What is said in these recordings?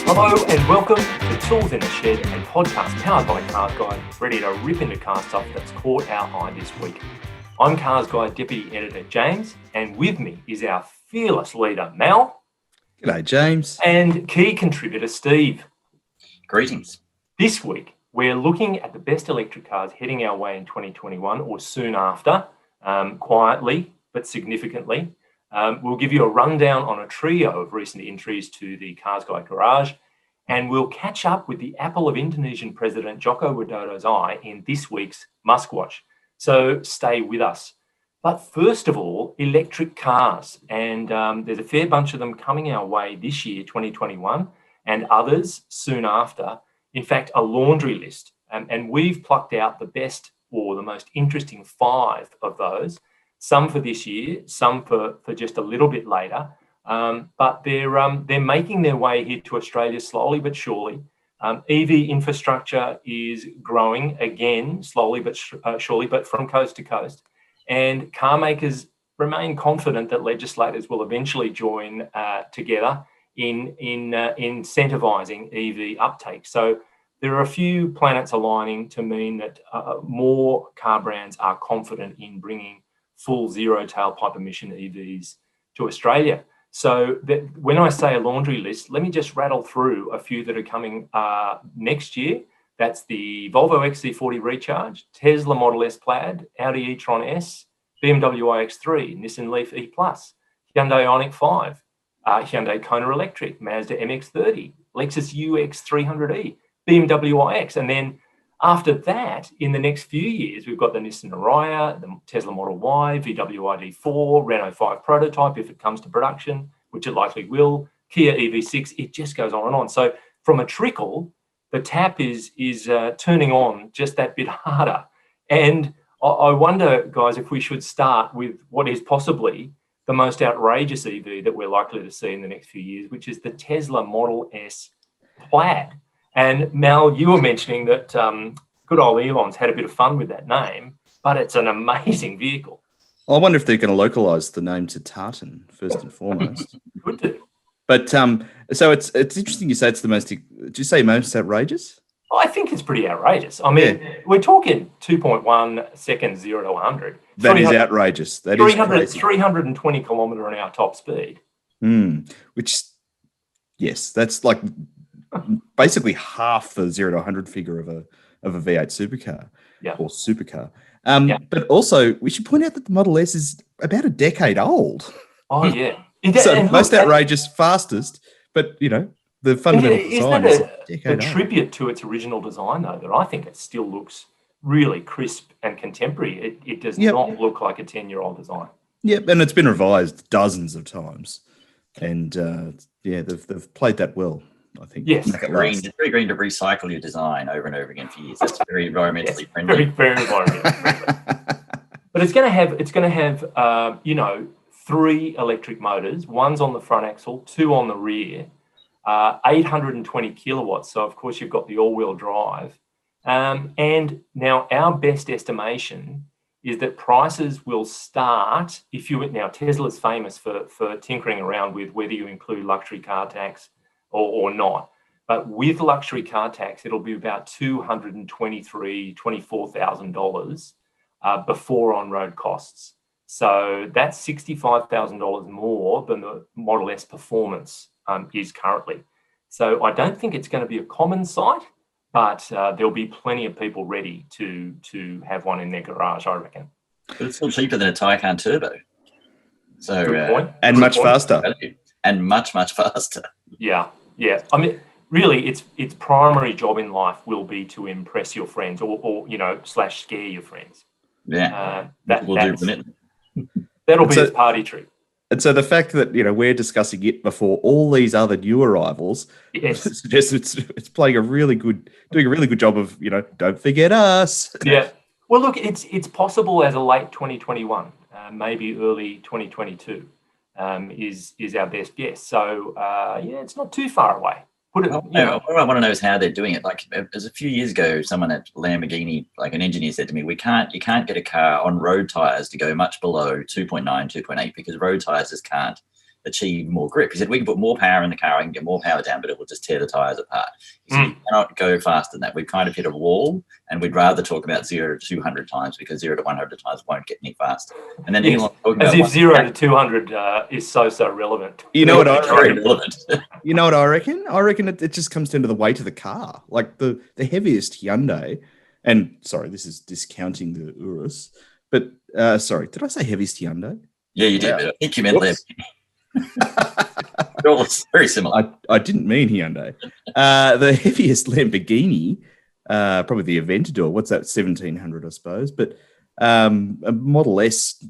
Hello and welcome to Tools in the Shed, a podcast powered by CarsGuide, ready to rip into car stuff that's caught our eye this week. I'm CarsGuide Deputy Editor James, and with me is our fearless leader Mal. G'day, James. And key contributor Steve. Greetings. This week, we're looking at the best electric cars heading our way in 2021 or soon after, quietly but significantly. We'll give you a rundown on a trio of recent entries to the CarsGuide garage, and we'll catch up with the apple of Indonesian President Joko Widodo's eye in this week's MuskWatch. So stay with us. But first of all, electric cars. And there's a fair bunch of them coming our way this year, 2021, and others soon after. In fact, a laundry list. And we've plucked out the best or the most interesting 5 of those. Some for this year, some for just a little bit later. But they're making their way here to Australia slowly but surely. EV infrastructure is growing again, slowly but surely, but from coast to coast. And car makers remain confident that legislators will eventually join together in incentivising EV uptake. So there are a few planets aligning to mean that more car brands are confident in bringing full zero tailpipe emission EVs to Australia. So when I say a laundry list, let me just rattle through a few that are coming next year. That's the Volvo XC40 Recharge, Tesla Model S Plaid, Audi e-tron S, BMW iX3, Nissan Leaf E+, Hyundai Ioniq 5, Hyundai Kona Electric, Mazda MX-30, Lexus UX 300e, BMW iX, and then after that, in the next few years, we've got the Nissan Ariya, the Tesla Model Y, VW ID4, Renault 5 prototype if it comes to production, which it likely will, Kia EV6, it just goes on and on. So from a trickle, the tap is turning on just that bit harder. And I wonder, guys, if we should start with what is possibly the most outrageous EV that we're likely to see in the next few years, which is the Tesla Model S Plaid. And Mel, you were mentioning that good old Elon's had a bit of fun with that name, but it's an amazing vehicle. I wonder if they're going to localise the name to tartan first and foremost. Could do. But so it's interesting you say it's the most. Did you say most outrageous? I think it's pretty outrageous. I mean, We're talking 2.1 seconds 0 to 100. That is outrageous. That is crazy. 320 kilometre an hour top speed. Which, yes, that's like basically half the 0 to 100 figure of a V8 supercar or supercar. But also, we should point out that the Model S is about a decade old. Oh, yeah. So most outrageous, fastest, but, the fundamental design is a decade old. Tribute to its original design, though, that I think it still looks really crisp and contemporary. It does not look like a 10-year-old design. Yep, and it's been revised dozens of times. And, they've played that well, I think. Yes. It's very green to recycle your design over and over again for years. That's very environmentally friendly. Very environmentally friendly. But it's going to have 3 electric motors. One's on the front axle, 2 on the rear, 820 kilowatts. So of course you've got the all-wheel drive. And now our best estimation is that prices will start now Tesla's famous for tinkering around with whether you include luxury car tax or not. But with luxury car tax, it'll be about $223,000-$24,000 before on-road costs. So that's $65,000 more than the Model S Performance is currently. So I don't think it's going to be a common sight, but there'll be plenty of people ready to have one in their garage, I reckon. But it's still cheaper than a Taycan Turbo. So good point. And much faster. And much faster. Yeah. I mean, really, its primary job in life will be to impress your friends or / scare your friends. Yeah. That'll be its party trick. And so the fact that we're discussing it before all these other new arrivals suggests it's doing a really good job of don't forget us. Yeah. Well, look, it's possible as a late 2021, maybe early 2022 is our best guess. So it's not too far away. Put it. What I want to know is how they're doing it. Like, as a few years ago, someone at Lamborghini, like an engineer, said to me, you can't get a car on road tires to go much below 2.9, 2.8 because road tires just can't achieve more grip. He said, we can put more power in the car, I can get more power down, but it will just tear the tires apart. He said, you cannot go faster than that. We've kind of hit a wall, and we'd rather talk about 0 to 200 times because 0 to 100 times won't get any faster. And then Elon talking as about if 0 to 200 is so relevant. You know what I reckon? Relevant. You know what I reckon? I reckon it just comes down to the weight of the car. Like the heaviest Hyundai, and sorry, this is discounting the Urus, but sorry, did I say heaviest Hyundai? Yeah, you did. But I think you meant Lamborghini. It's very similar. I didn't mean Hyundai. The heaviest Lamborghini, probably the Aventador. What's that? 1,700, I suppose. But a Model S,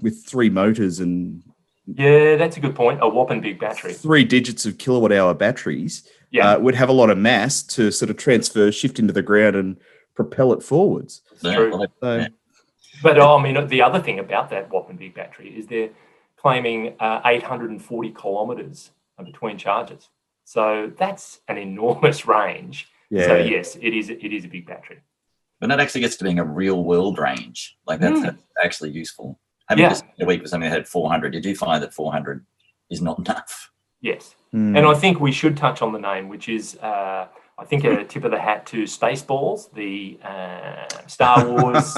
with 3 motors and that's a good point. A whopping big battery. 3 digits of kilowatt-hour batteries would have a lot of mass to sort of transfer, shift into the ground, and propel it forwards. True. But I mean, the other thing about that whopping big battery is they're claiming 840 kilometers between charges. So that's an enormous range. Yeah. So yes, it is a big battery. But that actually gets to being a real world range. Like that's actually useful. Having just a week with something that had 400, you do find that 400 is not enough. Yes. And I think we should touch on the name, which is I think a tip of the hat to Spaceballs, the Star Wars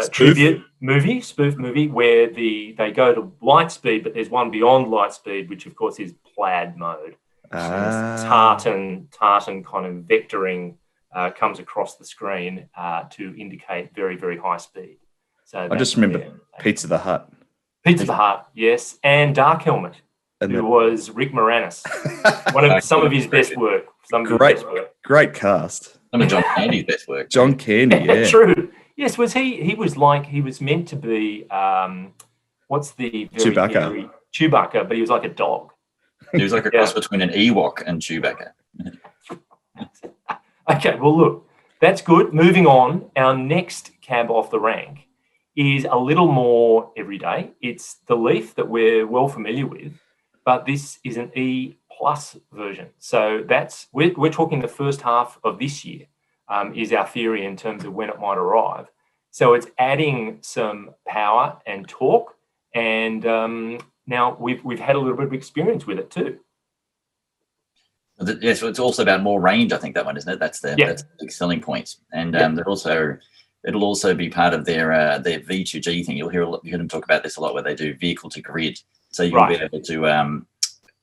spoof movie, where they go to light speed, but there's one beyond light speed, which of course is plaid mode. Tartan kind of vectoring comes across the screen to indicate very, very high speed. So I just remember Pizza the Hut. Pizza the Hut, yes, and Dark Helmet. Who was Rick Moranis. Some of his best work. Great cast. Some of John Candy's best work. John Candy, yeah. True. Yes, was he was meant to be what's the Chewbacca. Chewbacca, but he was like a dog. He was like a cross between an Ewok and Chewbacca. Okay, well look, that's good. Moving on, our next cab off the rank is a little more everyday. It's the Leaf that we're well familiar with. But this is an E+ version. So we're talking the first half of this year is our theory in terms of when it might arrive. So it's adding some power and torque, and now we've had a little bit of experience with it too. Yes, so it's also about more range. I think that one, isn't it? That's the big selling point, and it'll also be part of their V2G thing. You'll hear them talk about this a lot, where they do vehicle to grid. So you'll be able to,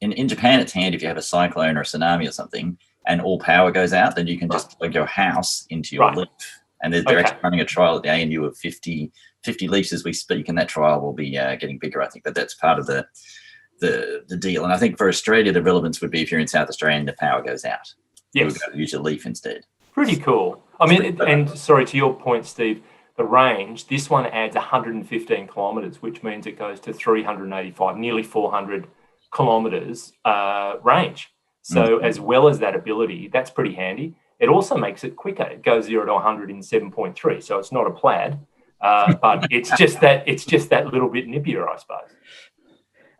in Japan, it's handy if you have a cyclone or a tsunami or something and all power goes out, then you can just plug your house into your Leaf. And they're actually running a trial at the ANU of 50 Leafs as we speak, and that trial will be getting bigger. I think that's part of the deal. And I think for Australia, the relevance would be if you're in South Australia and the power goes out. You would use your Leaf instead. Pretty cool. I mean, and sorry, to your point, Steve, the range, this one adds 115 kilometres, which means it goes to 385, nearly 400 kilometres range. So as well as that ability, that's pretty handy. It also makes it quicker. It goes 0 to 100 in 7.3. So it's not a plaid, but it's just that little bit nippier, I suppose.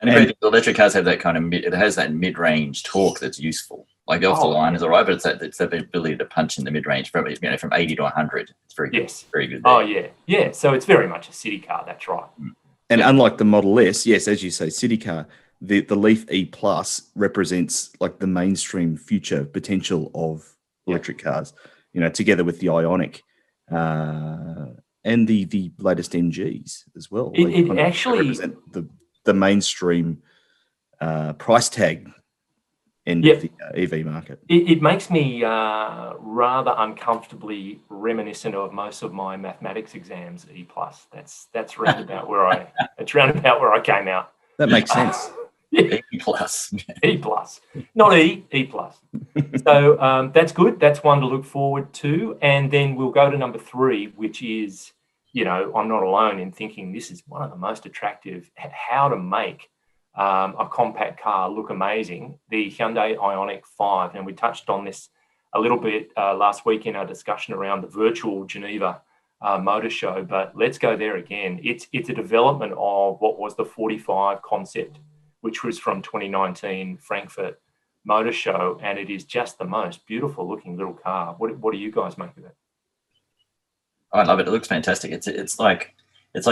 And the electric cars have that kind of it has that mid-range torque that's useful. Like off the line is all right, but it's that ability to punch in the mid-range from 80 to 100. It's very good. Yes. Very good. There. Yeah. So it's very much a city car. That's right. And unlike the Model S, yes, as you say, city car, the Leaf E+ represents like the mainstream future potential of electric cars. Together with the Ioniq and the latest MGs as well. It actually represent the mainstream price tag end of the EV market. It makes me rather uncomfortably reminiscent of most of my mathematics exams. E+. That's round about where I came out. That makes sense. E+. E+, not E. E+. So that's good. That's one to look forward to. And then we'll go to number 3, which is, I'm not alone in thinking this is one of the most attractive. How to make a compact car look amazing, the Hyundai Ioniq 5. And we touched on this a little bit last week in our discussion around the virtual Geneva Motor Show, but let's go there again. It's a development of what was the 45 concept, which was from 2019 Frankfurt Motor Show, and it is just the most beautiful looking little car. What do you guys make of it? I love it. It looks fantastic. It's like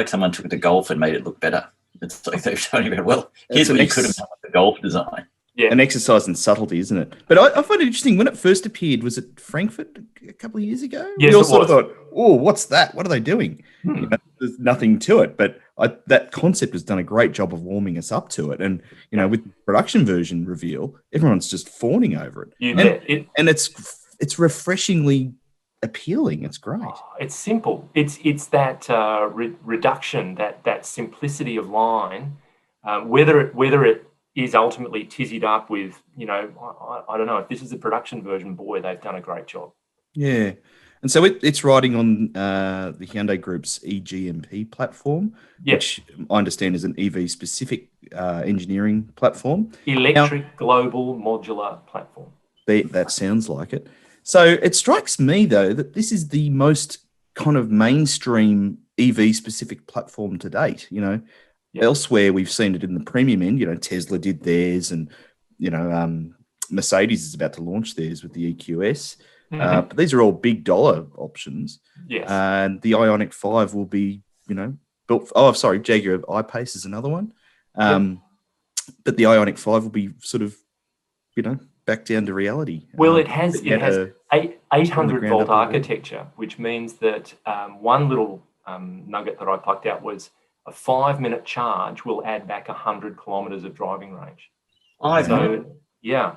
someone took the Golf and made it look better. It's like they've shown you, well, here's what you could have done with the Golf design. Yeah. An exercise in subtlety, isn't it? But I find it interesting, when it first appeared, was it Frankfurt a couple of years ago? Yes, we all sort of thought, oh, what's that? What are they doing? You know, there's nothing to it. But that concept has done a great job of warming us up to it. And, you know, with the production version reveal, everyone's just fawning over it. And it's refreshingly appealing. It's great. It's simple. It's that reduction, that simplicity of line, whether it is ultimately tizzied up with, you know, I don't know, if this is a production version, boy, they've done a great job. Yeah. And so it's riding on the Hyundai Group's eGMP platform, which I understand is an EV-specific engineering platform. Electric Global Modular Platform. That sounds like it. So it strikes me, though, that this is the most kind of mainstream EV-specific platform to date, you know. Elsewhere, we've seen it in the premium end. You know, Tesla did theirs, and, you know, Mercedes is about to launch theirs with the EQS. But these are all big dollar options. Yes. And the Ioniq 5 will be, you know, built. Oh, sorry, Jaguar I-Pace is another one. But the Ioniq 5 will be sort of, you know, back down to reality. Well, it has 800 volt architecture, which means that one little nugget that I plucked out was a 5-minute charge will add back 100 kilometers of driving range. Yeah,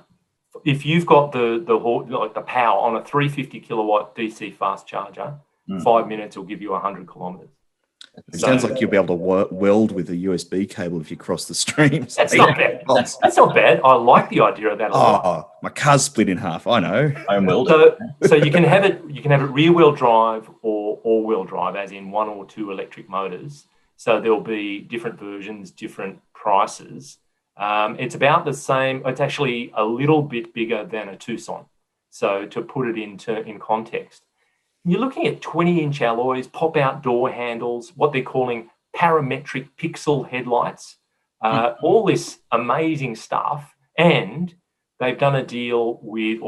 if you've got the power on a 350 kilowatt DC fast charger, 5 minutes will give you 100 kilometers. It sounds like you'll be able to weld with a USB cable if you cross the streams. That's not bad. That's not bad. I like the idea of that a lot. Oh, my car's split in half. I know. I'm welding. So you can have it. You can have it rear-wheel drive or all-wheel drive, as in 1 or 2 electric motors. So there'll be different versions, different prices. It's about the same. It's actually a little bit bigger than a Tucson. So to put it in context, you're looking at 20-inch alloys, pop-out door handles, what they're calling parametric pixel headlights, all this amazing stuff. And they've done a deal with,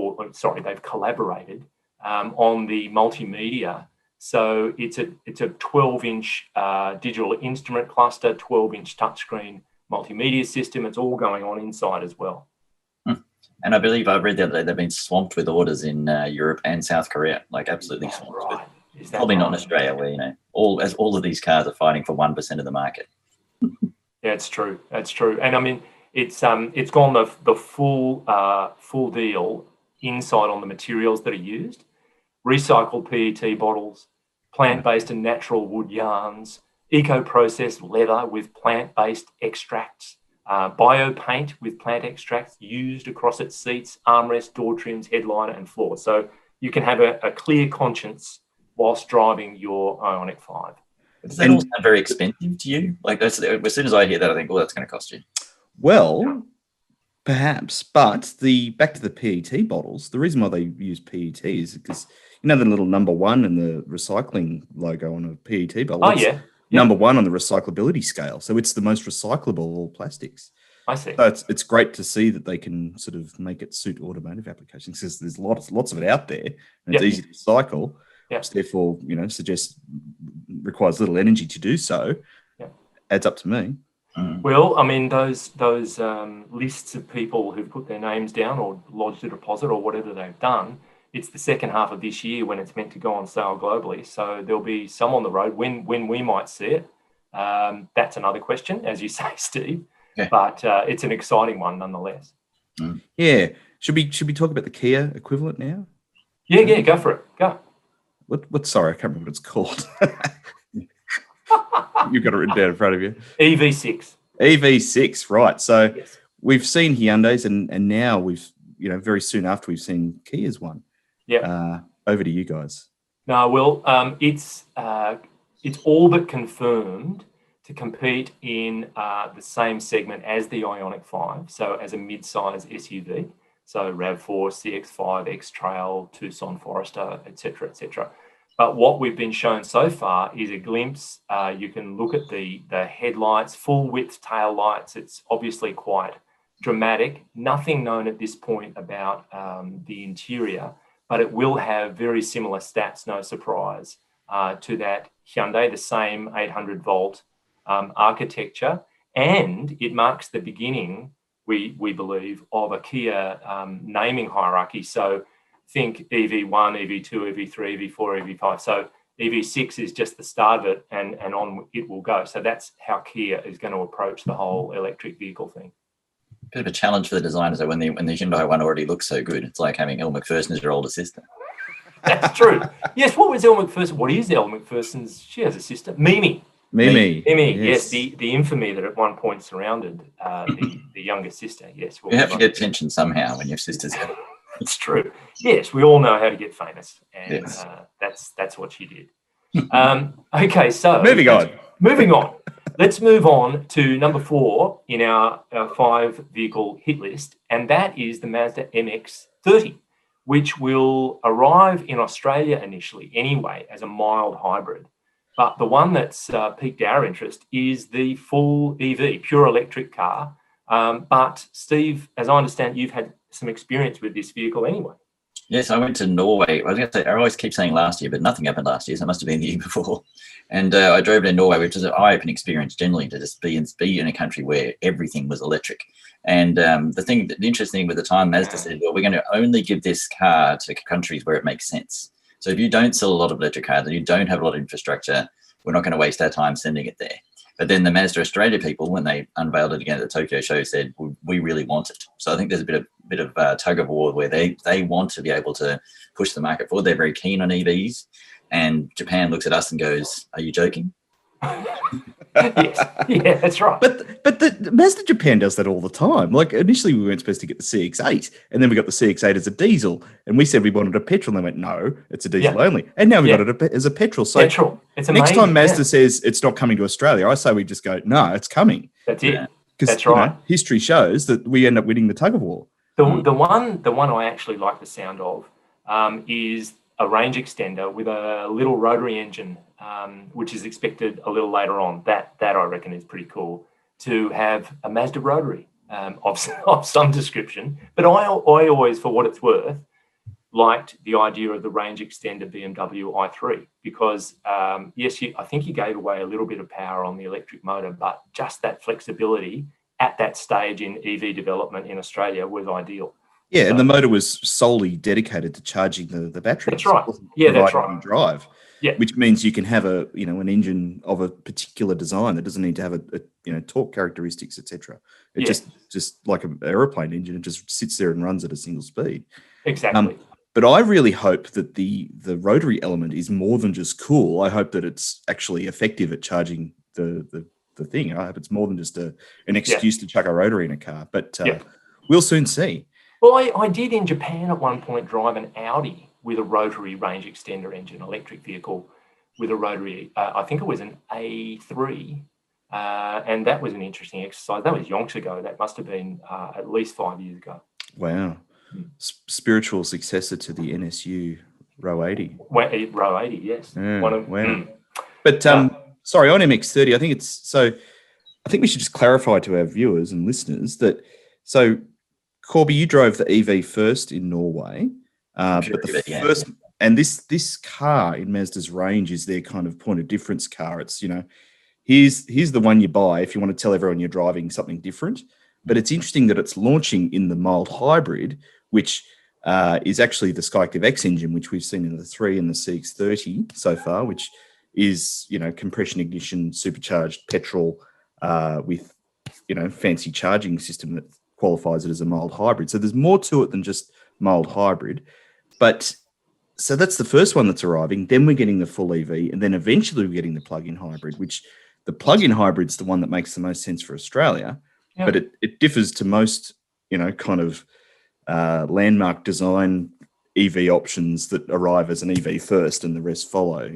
they've collaborated on the multimedia. So it's a 12-inch digital instrument cluster, 12-inch touchscreen multimedia system. It's all going on inside as well. And I believe I read the other day they've been swamped with orders in Europe and South Korea, like absolutely swamped. Right. Probably not in Australia, where, you know, all of these cars are fighting for 1% of the market. Yeah, it's true. That's true. And I mean, it's gone the full deal inside on the materials that are used. Recycled PET bottles, plant-based and natural wood yarns, eco-processed leather with plant-based extracts, bio paint with plant extracts used across its seats, armrests, door trims, headliner, and floor. So you can have a clear conscience whilst driving your Ioniq 5. Does that all sound very expensive to you? Like, as soon as I hear that, I think, well, that's going to cost you. Well, perhaps, but back to the PET bottles, the reason why they use PET is because, you know, the little number 1 and the recycling logo on a PET bottle. Oh, yeah. Number 1 on the recyclability scale. So it's the most recyclable of all plastics. I see. So it's great to see that they can sort of make it suit automotive applications, because there's lots of it out there, and it's easy to recycle. Which therefore, you know, requires little energy to do so. Adds up to me. Well, I mean, those lists of people who've put their names down or lodged a deposit or whatever they've done, it's the second half of this year when it's meant to go on sale globally. So there'll be some on the road. When we might see it, that's another question, as you say, Steve. Yeah. But it's an exciting one nonetheless. Yeah. Should we talk about the Kia equivalent now? Yeah, go for it. Go. Sorry, I can't remember what it's called. You've got it written down in front of you. EV6. EV6, right. So we've seen Hyundai's, and now we've, you know, very soon after we've seen Kia's one. Yeah. Over to you guys. No, well, it's all but confirmed to compete in the same segment as the Ioniq 5, so as a mid-size SUV. So RAV4, CX-5, X-Trail, Tucson, Forester, etc., etc. But what we've been shown so far is a glimpse. You can look at the headlights, full-width tail lights. It's obviously quite dramatic. Nothing known at this point about the interior, but it will have very similar stats, no surprise, to that Hyundai, the same 800-volt architecture. And it marks the beginning, we believe, of a Kia naming hierarchy. So think EV1, EV2, EV3, EV4, EV5. So EV6 is just the start of it, and on it will go. So that's how Kia is going to approach the whole electric vehicle thing. Bit of a challenge for the designers, though, when the Hyundai one already looks so good. It's like having Elle Macpherson as your older sister. That's true. Yes, what was Elle Macpherson? What is Elle Macpherson's? She has a sister. Mimi, yes, the infamy that at one point surrounded the younger sister. Yes. You have to get attention somehow when your sister's here. It's true. Yes, we all know how to get famous, and that's what she did. Okay, so moving on. Let's move on to number 4 in our 5-vehicle hit list, and that is the Mazda MX-30, which will arrive in Australia initially anyway as a mild hybrid. But the one that's piqued our interest is the full EV, pure electric car. But Steve, as I understand, you've had some experience with this vehicle anyway. Yes, I went to Norway. I was going to say, I always keep saying last year, but nothing happened last year, so it must have been the year before. And I drove to Norway, which is an eye-opening experience generally, to just be in a country where everything was electric. And the interesting thing with the time, Mazda said, well, we're going to only give this car to countries where it makes sense. So if you don't sell a lot of electric cars and you don't have a lot of infrastructure, we're not going to waste our time sending it there. But then the Mazda Australia people, when they unveiled it again at the Tokyo show, said, we really want it. So I think there's a bit of tug of war where they want to be able to push the market forward. They're very keen on EVs. And Japan looks at us and goes, are you joking? Yes. Yeah, that's right. But the Mazda Japan does that all the time. Like initially we weren't supposed to get the CX-8, and then we got the CX-8 as a diesel, and we said we wanted a petrol, and they went, no, it's a diesel only. And now we got it as a petrol. So it's amazing. Next time Mazda says it's not coming to Australia, I say we just go, no, it's coming. That's it. That's right. History shows that we end up winning the tug of war. The one I actually like the sound of is a range extender with a little rotary engine, which is expected a little later on. That I reckon is pretty cool, to have a Mazda rotary of some description. But I always, for what it's worth, liked the idea of the range extender BMW i3 because, yes, I think you gave away a little bit of power on the electric motor, but just that flexibility at that stage in EV development in Australia was ideal. Yeah, so, and the motor was solely dedicated to charging the battery. That's right. Yeah, that's right. Drive. Yeah. Which means you can have an engine of a particular design that doesn't need to have a torque characteristics, etc. It just like an aeroplane engine, it just sits there and runs at a single speed. Exactly. But I really hope that the rotary element is more than just cool. I hope that it's actually effective at charging the thing. I hope it's more than just an excuse to chuck a rotary in a car. But we'll soon see. Well, I did in Japan at one point drive an Audi with a rotary range extender engine, electric vehicle with a rotary. I think it was an A3, and that was an interesting exercise. That was yonks ago. That must have been at least 5 years ago. Wow. Spiritual successor to the NSU Row 80. Row 80, yes. Yeah, But sorry, on MX-30, I think we should just clarify to our viewers and listeners that, so Corby, you drove the EV first in Norway, but the first, and this car in Mazda's range is their kind of point of difference car. It's, here's the one you buy if you want to tell everyone you're driving something different. But it's interesting that it's launching in the mild hybrid, which is actually the Skyactiv X engine, which we've seen in the 3 and the CX-30 so far, which is, compression ignition, supercharged petrol with, fancy charging system that qualifies it as a mild hybrid. So there's more to it than just mild hybrid. But so that's the first one that's arriving. Then we're getting the full EV, and then eventually we're getting the plug-in hybrid, which the plug-in hybrid's the one that makes the most sense for Australia. Yep. But it differs to most, kind of landmark design EV options that arrive as an EV first and the rest follow.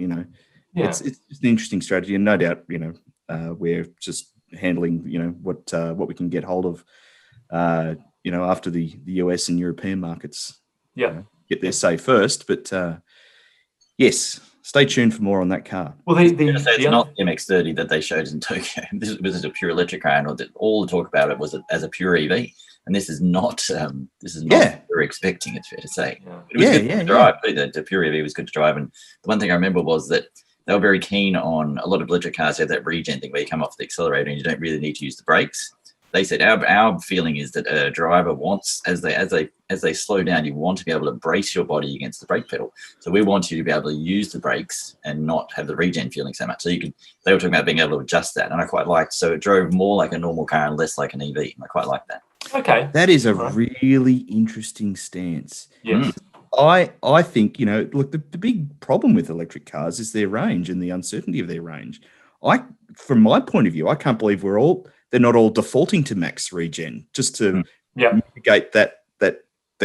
It's just an interesting strategy, and no doubt, we're just handling, what we can get hold of, after the US and European markets, get there say first. But yes, Stay tuned for more on that car. Well, it's not the MX-30 that they showed in Tokyo. This was a pure electric car, and all the talk about it was as a pure EV. And this is not what we're expecting, it's fair to say. It was good to drive. The pure EV was good to drive. And the one thing I remember was that they were very keen on a lot of electric cars have that regen thing where you come off the accelerator and you don't really need to use the brakes. They said our feeling is that a driver wants, as they slow down, you want to be able to brace your body against the brake pedal. So we want you to be able to use the brakes and not have the regen feeling so much. So they were talking about being able to adjust that, and I quite liked. So it drove more like a normal car and less like an EV. I quite like that. Okay, that is a really interesting stance. Yes. I think, look, the big problem with electric cars is their range and the uncertainty of their range. From my point of view, I can't believe they're not all defaulting to max regen just to mitigate that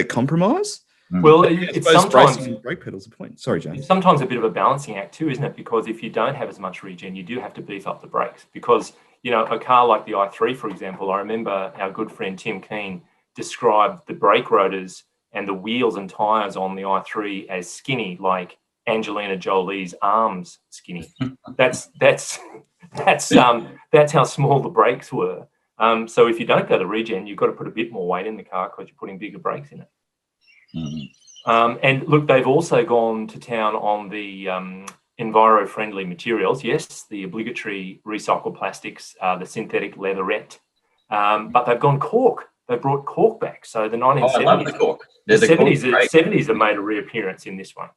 compromise. Well, it's sometimes brake pedals a point. Sorry, James. It's sometimes a bit of a balancing act too, isn't it? Because if you don't have as much regen, you do have to beef up the brakes. Because a car like the i3, for example, I remember our good friend Tim Keane described the brake rotors and the wheels and tires on the i3 as skinny, like Angelina Jolie's arms skinny. That's how small the brakes were. So if you don't go to regen, you've got to put a bit more weight in the car because you're putting bigger brakes in it. And look, they've also gone to town on the enviro-friendly materials. Yes, the obligatory recycled plastics, the synthetic leatherette, but they've gone cork. They brought cork back. So the 1970s, I love the cork. The 70s have made a reappearance in this one.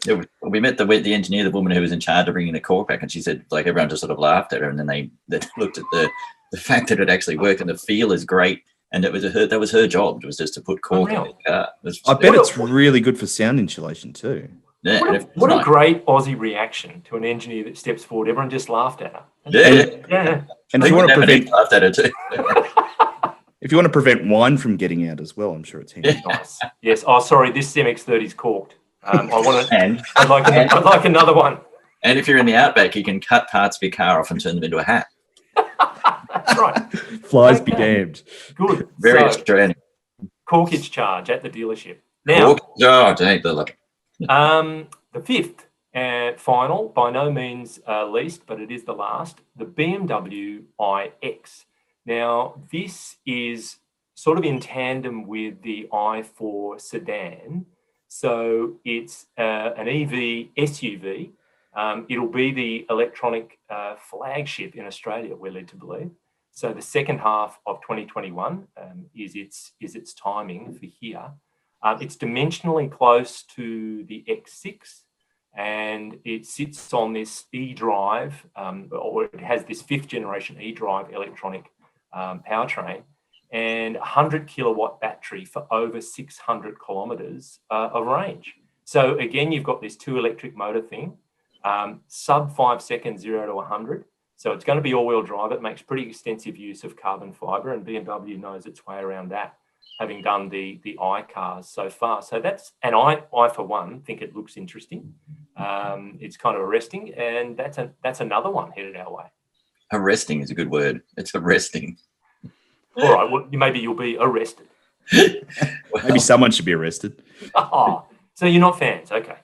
Yeah, we met the engineer, the woman who was in charge of bringing the cork back, and she said, like, everyone just sort of laughed at her, and then they looked at the fact that it actually worked, and the feel is great, and that was her job. It was just to put cork in the car. I bet it's really good for sound insulation too. Yeah, what a great Aussie reaction to an engineer that steps forward. Everyone just laughed at her. Yeah. And if you want to prevent, laughed at her too. if you want to prevent wine from getting out as well, I'm sure it's handy. Nice. Yes. Oh, sorry, this MX-30's corked. I'd like another one. And if you're in the outback, you can cut parts of your car off and turn them into a hat. That's right. Flies be damned. Good. Very Australian. Corkage charge at the dealership. Now, the fifth and final, by no means least, but it is the last, the BMW iX. Now, this is sort of in tandem with the i4 sedan. So it's an EV SUV. It'll be the electronic flagship in Australia, we're led to believe. So the second half of 2021 is its timing for here. It's dimensionally close to the X6, and it sits on this e-drive, or it has this fifth generation e-drive electronic powertrain, and 100 kilowatt battery for over 600 kilometers of range. So again, you've got this two electric motor thing, sub 5 seconds, 0 to 100. So it's going to be all-wheel drive. It makes pretty extensive use of carbon fiber, and BMW knows its way around that, having done the i cars so far. So and I for one think it looks interesting. It's kind of arresting, and that's another one headed our way. Arresting is a good word. It's arresting. All right, well, maybe you'll be arrested. Maybe someone should be arrested. Oh, so you're not fans, okay?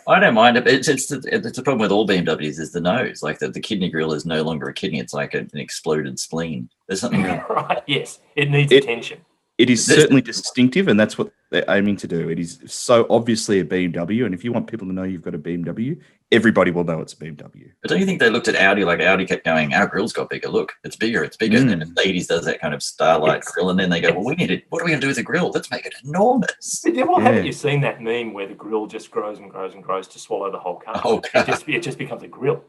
I don't mind it. It's the problem with all BMWs is the nose. Like the kidney grill is no longer a kidney; it's like an exploded spleen. There's something wrong. Right? Yes, it needs attention. It is certainly distinctive, and that's what they're aiming to do. It is so obviously a BMW, and if you want people to know you've got a BMW, everybody will know it's a BMW. But don't you think they looked at Audi, like Audi kept going, our grill's got bigger, look, it's bigger. And then Mercedes does that kind of starlight grill, and then they go, well, what are we going to do with the grill? Let's make it enormous. Haven't you seen that meme where the grill just grows and grows and grows to swallow the whole car? It just becomes a grill.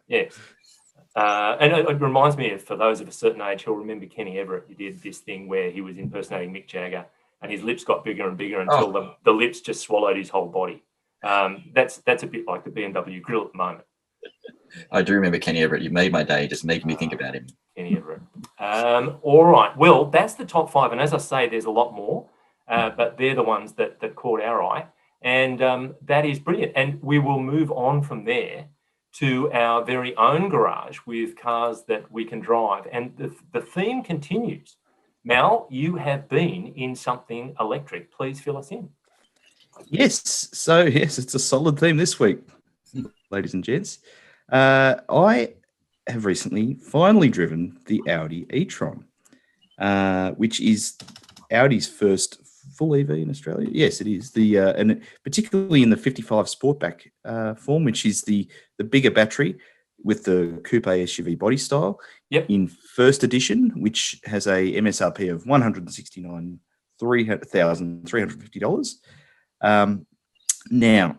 Yes. And it reminds me of, for those of a certain age who'll remember Kenny Everett, he did this thing where he was impersonating Mick Jagger, and his lips got bigger and bigger until the lips just swallowed his whole body. That's a bit like the BMW grill at the moment. I do remember Kenny Everett. You made my day, just making me think about him. Kenny Everett. All right. Well, that's the top five. And as I say, there's a lot more, but they're the ones that caught our eye. And that is brilliant. And we will move on from there to our very own garage with cars that we can drive. And the theme continues. Mal, you have been in something electric. Please fill us in. Yes. So, yes, it's a solid theme this week, ladies and gents. I have recently finally driven the Audi e-tron, which is Audi's first full EV in Australia. Yes, it is. And particularly in the 55 Sportback form, which is the bigger battery with the coupe SUV body style. Yep. In first edition, which has a MSRP of $169,350. Now,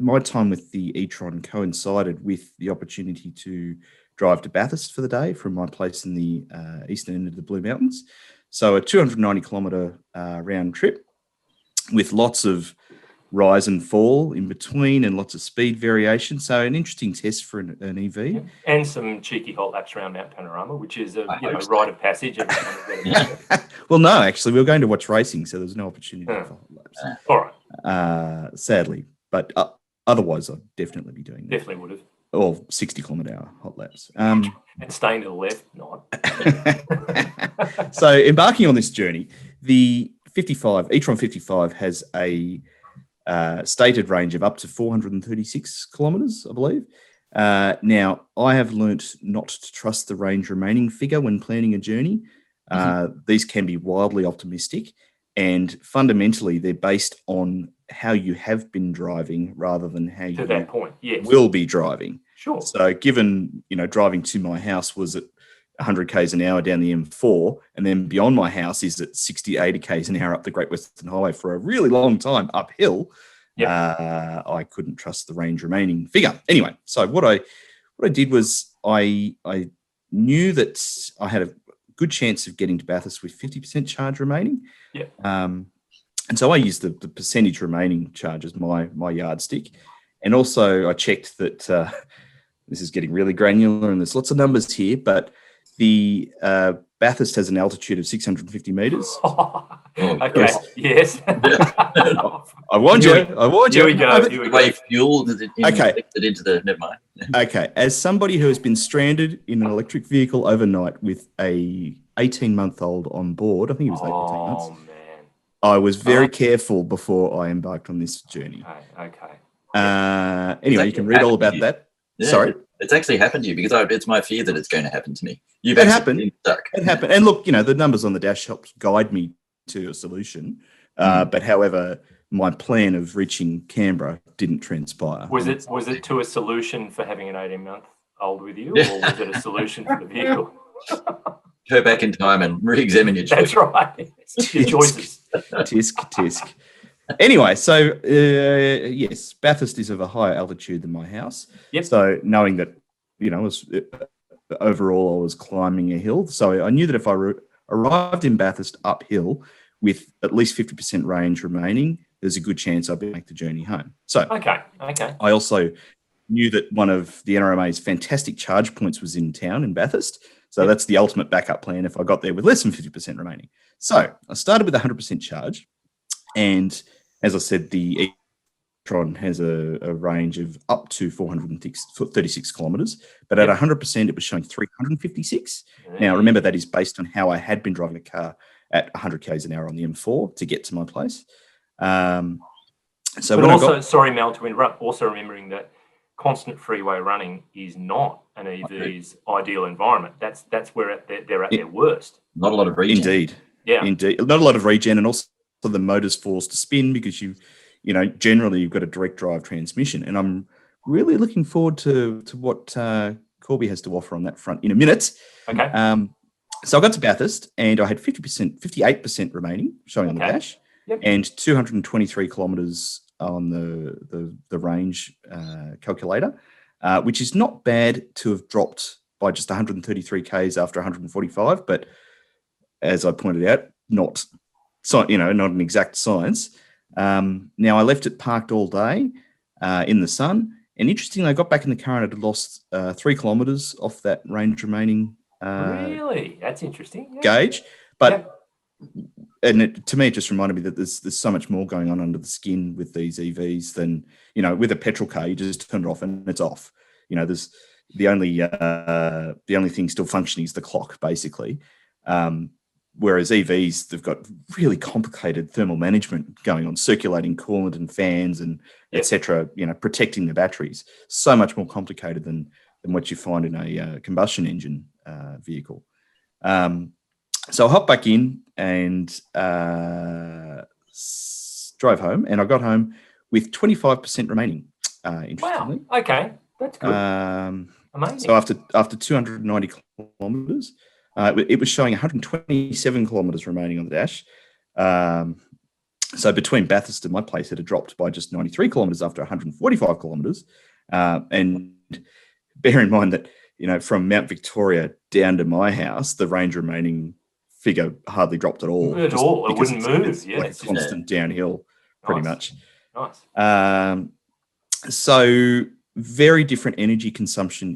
my time with the e-tron coincided with the opportunity to drive to Bathurst for the day from my place in the eastern end of the Blue Mountains. So a 290 kilometre round trip with lots of rise and fall in between and lots of speed variation. So an interesting test for an EV. Yeah. And some cheeky hot laps around Mount Panorama, which is a rite of passage. Every time Well, no, actually, we were going to watch racing, so there's no opportunity for hot laps. All right. Sadly. But otherwise, I'd definitely be doing that. Definitely would have. Or 60-kilometre-hour hot laps. And staying to the left, not. So embarking on this journey, the e-tron 55 has a stated range of up to 436 kilometres, I believe. Now, I have learnt not to trust the range remaining figure when planning a journey. These can be wildly optimistic, and fundamentally, they're based on how you have been driving rather than how you that point, yes, will be driving. Sure. So given, driving to my house was at 100 k's an hour down the M4, and then beyond my house is at 60, 80 k's an hour up the Great Western Highway for a really long time uphill, I couldn't trust the range remaining figure. Anyway, so what I did was I knew that I had a good chance of getting to Bathurst with 50% charge remaining. Yeah. And so I used the percentage remaining charge as my yardstick. And also I checked that this is getting really granular and there's lots of numbers here, but the Bathurst has an altitude of 650 metres. Okay, yes. I warned you. Here we go. Fuel into the, never mind. Okay, as somebody who has been stranded in an electric vehicle overnight with a 18-month-old on board, I think it was 18 months. Oh, man. I was very careful before I embarked on this journey. Okay. Anyway, you can read all about that. Yeah, Sorry? It's actually happened to you because it's my fear that it's going to happen to me. It happened. It happened. And look, the numbers on the dash helps guide me to a solution. But however, my plan of reaching Canberra didn't transpire. Was it to a solution for having an 18-month-old with you, or was it a solution for the vehicle? Go back in time and re-examine your choices. That's right. Your choices. Tisk. Anyway, so yes, Bathurst is of a higher altitude than my house. Yep. So knowing that, overall I was climbing a hill, so I knew that if I arrived in Bathurst uphill with at least 50% range remaining, there's a good chance I'd make the journey home. So okay. I also knew that one of the NRMA's fantastic charge points was in town in Bathurst. So that's the ultimate backup plan if I got there with less than 50% remaining. So I started with 100% charge. And as I said, the e-tron has a range of up to 436 kilometres. But at 100%, it was showing 356. Now, remember, that is based on how I had been driving a car at 100 k's an hour on the M4 to get to my place. Sorry, Mel, to interrupt, also remembering that constant freeway running is not an EV's ideal environment. That's where they're at their worst. Not a lot of regen. Indeed. Yeah. Indeed. Not a lot of regen, and also the motor's forced to spin because generally you've got a direct drive transmission. And I'm really looking forward to what Corby has to offer on that front in a minute. Okay. So I got to Bathurst and I had 58% remaining showing on the dash, and 223 kilometres on the range calculator, which is not bad to have dropped by just 133 k's after 145. But as I pointed out, not an exact science. Now I left it parked all day in the sun, and interestingly, I got back in the car and had lost 3 kilometres off that range remaining. Really? That's interesting. Gauge. But to me, it just reminded me that there's so much more going on under the skin with these EVs than, with a petrol car, you just turn it off and it's off. There's the only thing still functioning is the clock, basically. Whereas EVs, they've got really complicated thermal management going on, circulating coolant and fans and et cetera, protecting the batteries. So much more complicated than what you find in a combustion engine vehicle. So I hopped back in and drove home, and I got home with 25% remaining, interestingly. Wow, okay, that's good. Amazing. So after 290 kilometers, it was showing 127 kilometers remaining on the dash. So between Bathurst and my place, it had dropped by just 93 kilometers after 145 kilometers. And bear in mind that, from Mount Victoria down to my house, the range remaining figure hardly dropped at all. It wouldn't move. It's like a constant downhill, pretty much. Nice. So very different energy consumption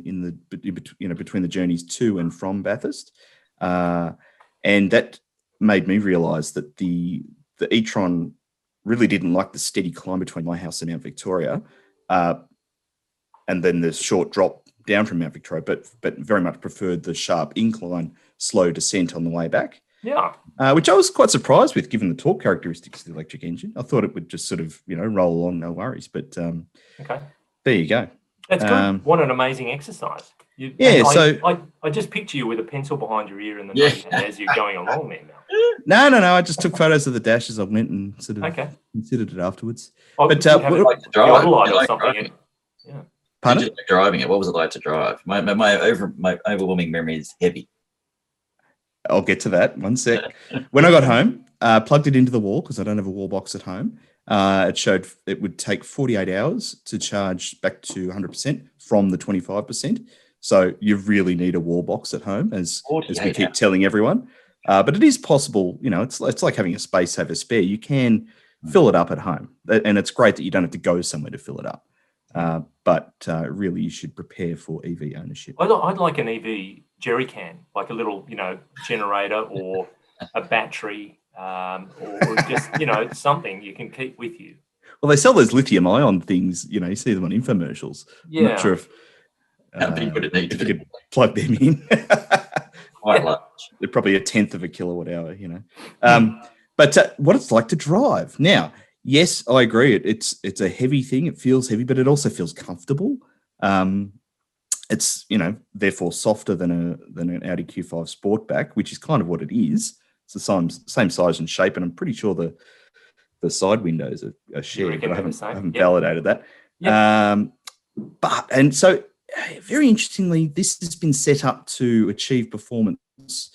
between the journeys to and from Bathurst, and that made me realise that the e-tron really didn't like the steady climb between my house and Mount Victoria, and then the short drop down from Mount Victoria, but very much preferred the sharp incline, slow descent on the way back. Yeah. Which I was quite surprised with, given the torque characteristics of the electric engine. I thought it would just sort of, roll along, no worries. But okay, there you go. That's good. What an amazing exercise. I just picture you with a pencil behind your ear and as you're going along there now. No. I just took photos of the dash as I went and sort of considered it afterwards. But like to drive? Yeah. Pardon? Did you like driving it? What was it like to drive? My overwhelming memory is heavy. I'll get to that. One sec. When I got home, plugged it into the wall because I don't have a wall box at home. It showed it would take 48 hours to charge back to 100% from the 25%. So you really need a wall box at home, as we keep telling everyone. But it is possible. It's like having a space saver spare. You can fill it up at home, and it's great that you don't have to go somewhere to fill it up. But really, you should prepare for EV ownership. I'd like an EV jerry can, like a little, generator or a battery, or just, something you can keep with you. Well, they sell those lithium-ion things. You see them on infomercials. Yeah. I'm not sure if if you could plug them in. Quite large. They're probably 1/10 of a kilowatt hour. But what it's like to drive now. Yes, I agree. It's a heavy thing. It feels heavy, but it also feels comfortable. It's therefore softer than an Audi Q5 Sportback, which is kind of what it is. It's the same size and shape, and I'm pretty sure the side windows are shared. But I haven't validated that. Yep. So very interestingly, this has been set up to achieve performance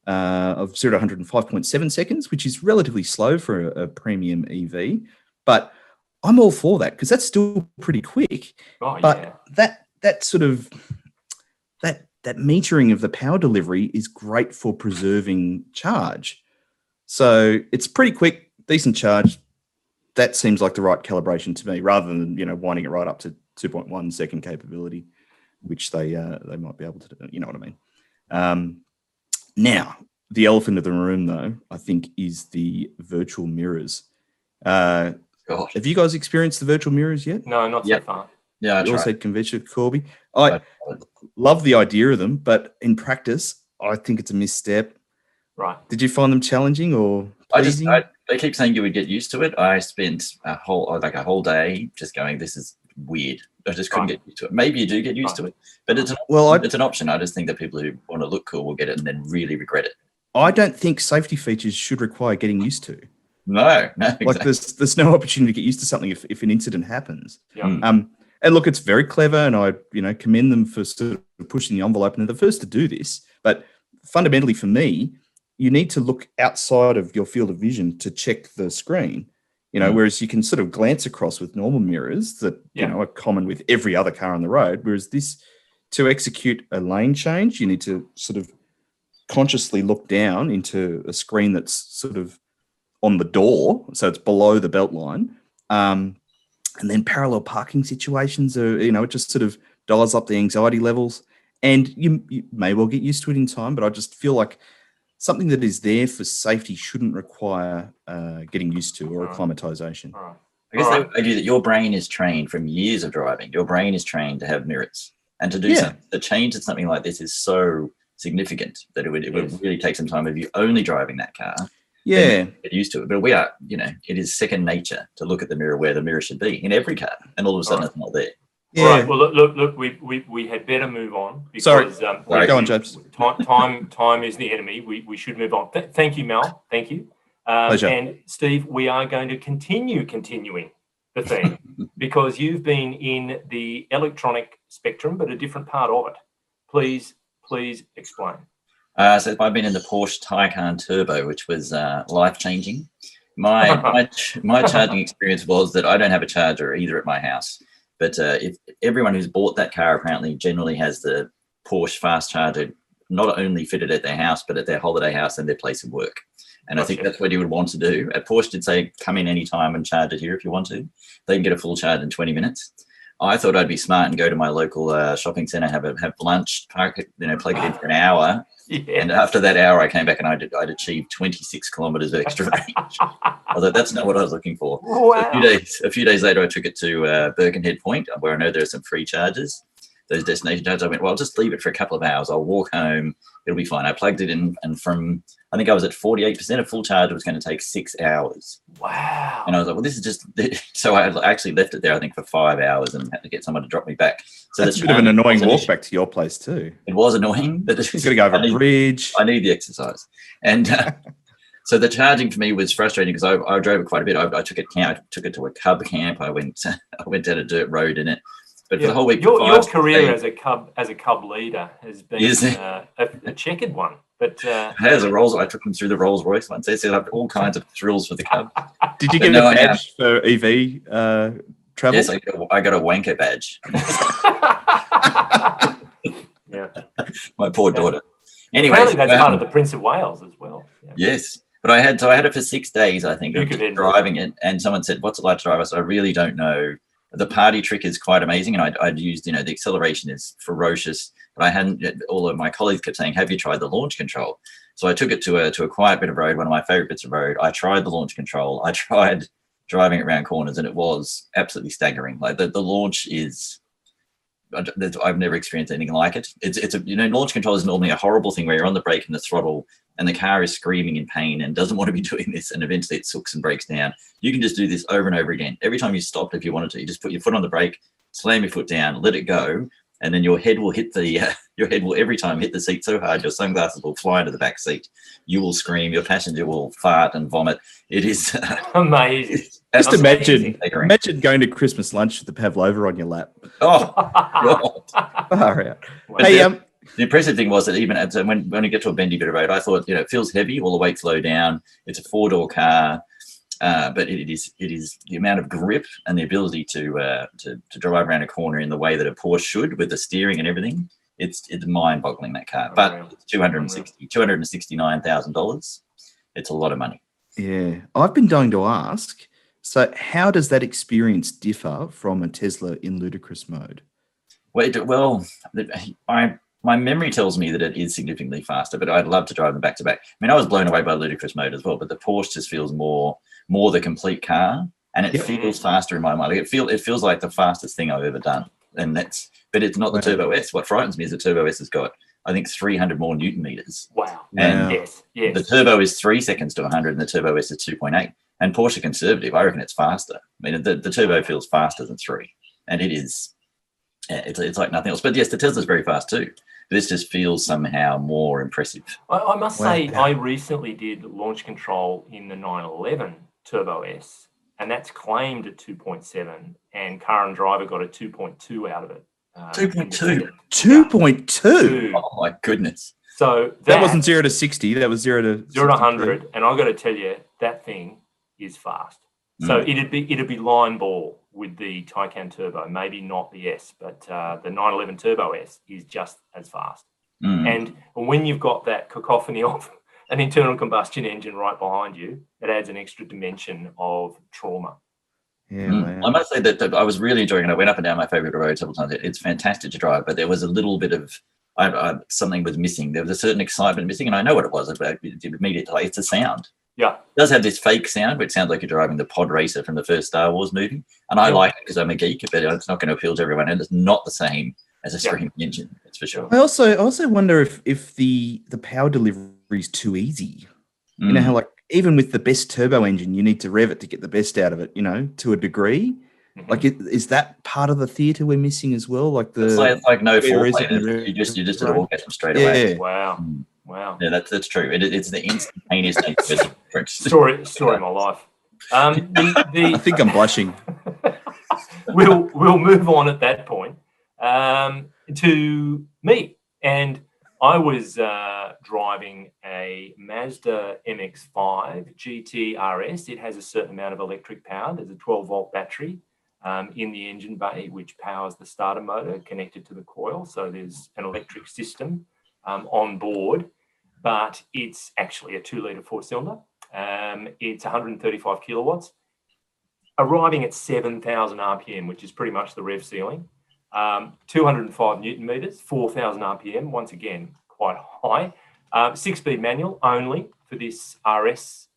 of 0 to 100 in 5.7 seconds, which is relatively slow for a premium EV. But I'm all for that because that's still pretty quick. That sort of that metering of the power delivery is great for preserving charge. So it's pretty quick, decent charge. That seems like the right calibration to me, rather than winding it right up to 2.1 second capability, which they might be able to do. You know what I mean? Now, the elephant in the room, though, I think, is the virtual mirrors. Have you guys experienced the virtual mirrors yet? No, not so far. Yeah, you all said conventional, Corby. I love the idea of them, but in practice, I think it's a misstep. Right. Did you find them challenging or pleasing? They keep saying you would get used to it. I spent a whole day just going, this is weird. I just couldn't get used to it. Maybe you do get used to it, but it's an option. I just think that people who want to look cool will get it and then really regret it. I don't think safety features should require getting used to. No, exactly. Like there's no opportunity to get used to something if an incident happens. Yeah. And look, it's very clever, and I commend them for sort of pushing the envelope. And they're the first to do this. But fundamentally, for me, you need to look outside of your field of vision to check the screen. Whereas you can sort of glance across with normal mirrors that are common with every other car on the road. Whereas this, to execute a lane change, you need to sort of consciously look down into a screen that's sort of on the door, so it's below the belt line. And then parallel parking situations are, it just sort of dials up the anxiety levels. And you may well get used to it in time, but I just feel like something that is there for safety shouldn't require getting used to or acclimatization. I guess they would argue that your brain is trained from years of driving. Your brain is trained to have mirrors, and to do something, the change to something like this is so significant that it would really take some time if you're only driving that car. Yeah, get used to it. But we are, it is second nature to look at the mirror where the mirror should be in every car, and all of a sudden it's not there. Yeah. All right. Well, look. We had better move on because Sorry. Go on, James. Time is the enemy. We should move on. Thank you, Mel. Thank you. Pleasure. And Steve, we are going to continuing the theme because you've been in the electronic spectrum, but a different part of it. Please explain. So I've been in the Porsche Taycan Turbo, which was life-changing. My charging experience was that I don't have a charger either at my house. But if everyone who's bought that car apparently generally has the Porsche fast charger not only fitted at their house, but at their holiday house and their place of work. And I think that's what you would want to do. At Porsche did say, come in anytime and charge it here if you want to. They can get a full charge in 20 minutes. I thought I'd be smart and go to my local shopping centre, have lunch, park it, plug it in for an hour. Yeah. And after that hour, I came back and I'd achieved 26 kilometres of extra range. Although that's not what I was looking for. Wow. A few days later, I took it to Birkenhead Point, where I know there are some free charges. Those destination charges, I went, well, I'll just leave it for a couple of hours. I'll walk home. It'll be fine. I plugged it in, and from, I think I was at 48%, a full charge was going to take 6 hours. Wow. And I was like, well, this is just, so I actually left it there, I think, for 5 hours and had to get someone to drop me back. So that's a bit of an annoying walk back to your place too. It was annoying. But you've got to go over a bridge. I need the exercise. And so the charging for me was frustrating because I drove it quite a bit. I took it to a cub camp. I went down a dirt road in it. But for the whole week, your career as a cub leader has been a checkered one. But as a Rolls, I took them through the Rolls Royce once. They set up all kinds of thrills for the cub. Did you get a badge for EV travel? Yes, I got a wanker badge. Yeah, my poor daughter. Anyway, apparently that's part of the Prince of Wales as well. Yeah. Yes, but I had it for 6 days. I think of driving it, and someone said, "What's it like to drive?" I said, "I really don't know." The party trick is quite amazing, and I'd used, the acceleration is ferocious, but I hadn't. All of my colleagues kept saying, "Have you tried the launch control?" So I took it to a quiet bit of road, one of my favorite bits of road. I tried the launch control. I tried driving it around corners, and it was absolutely staggering. Like the launch is, I've never experienced anything like it. It's launch control is normally a horrible thing where you're on the brake and the throttle, and the car is screaming in pain and doesn't want to be doing this, and eventually it sucks and breaks down. You can just do this over and over again. Every time you stopped, if you wanted to, you just put your foot on the brake, slam your foot down, let it go, and then your head will hit your head will every time hit the seat so hard your sunglasses will fly into the back seat. You will scream, your passenger will fart and vomit. It is amazing. Just imagine going to Christmas lunch with the pavlova on your lap. Oh, God. All right. Hey, the impressive thing was that even when you get to a bendy bit of road, I thought, it feels heavy, all the weight's low down. It's a 4-door car, but it is the amount of grip and the ability to drive around a corner in the way that a Porsche should, with the steering and everything. It's mind-boggling, that car. But it's $269,000. It's a lot of money. Yeah, I've been dying to ask. So, how does that experience differ from a Tesla in ludicrous mode? My memory tells me that it is significantly faster, but I'd love to drive them back to back. I mean, I was blown away by ludicrous mode as well, but the Porsche just feels more the complete car, and it feels faster in my mind. It feels like the fastest thing I've ever done, but it's not the Turbo S. What frightens me is the Turbo S has got, I think, 300 more Newton meters. Wow! And yes. The Turbo is 3 seconds to 100, and the Turbo S is 2.8. And Porsche conservative, I reckon it's faster. I mean, the Turbo feels faster than 3, and it is. It's like nothing else. But yes, the Tesla's very fast too. This just feels somehow more impressive. I must say, I recently did launch control in the 911 Turbo S, and that's claimed at 2.7, and Car and Driver got a 2.2 out of it. 2.2? 2.2? Oh, my goodness. So that wasn't 0 to 60. That was 0 to 100. And I've got to tell you, that thing is fast. So it'd be line ball with the Taycan Turbo, maybe not the S, but the 911 Turbo S is just as fast. And when you've got that cacophony of an internal combustion engine right behind you, it adds an extra dimension of trauma. Yeah, I must say that I was really enjoying it. I went up and down my favorite road several times. It's fantastic to drive, but there was a little bit of something was missing. There was a certain excitement missing, and I know what it was. Immediately, it's a sound. Yeah, it does have this fake sound, which sounds like you're driving the pod racer from the first Star Wars movie. And I like it because I'm a geek, but it's not going to appeal to everyone. And it's not the same as a screaming engine. That's for sure. I also wonder if the power delivery is too easy. You know how like even with the best turbo engine, you need to rev it to get the best out of it. You know, to a degree. Like, is that part of the theatre we're missing as well? Like it's like no foreplay. You just did orgasm straight away. Wow. Wow. Yeah, that's true. It's the instantaneous story of my life. I think I'm blushing. We'll move on at that point to me, and I was driving a Mazda MX-5 GT RS. It has a certain amount of electric power. There's a 12-volt battery in the engine bay, which powers the starter motor connected to the coil. So there's an electric system on board, but it's actually a 2-litre 4-cylinder. It's 135 kilowatts, arriving at 7,000 RPM, which is pretty much the rev ceiling. 205 Newton meters, 4,000 RPM, once again, quite high. 6-speed manual only for this RS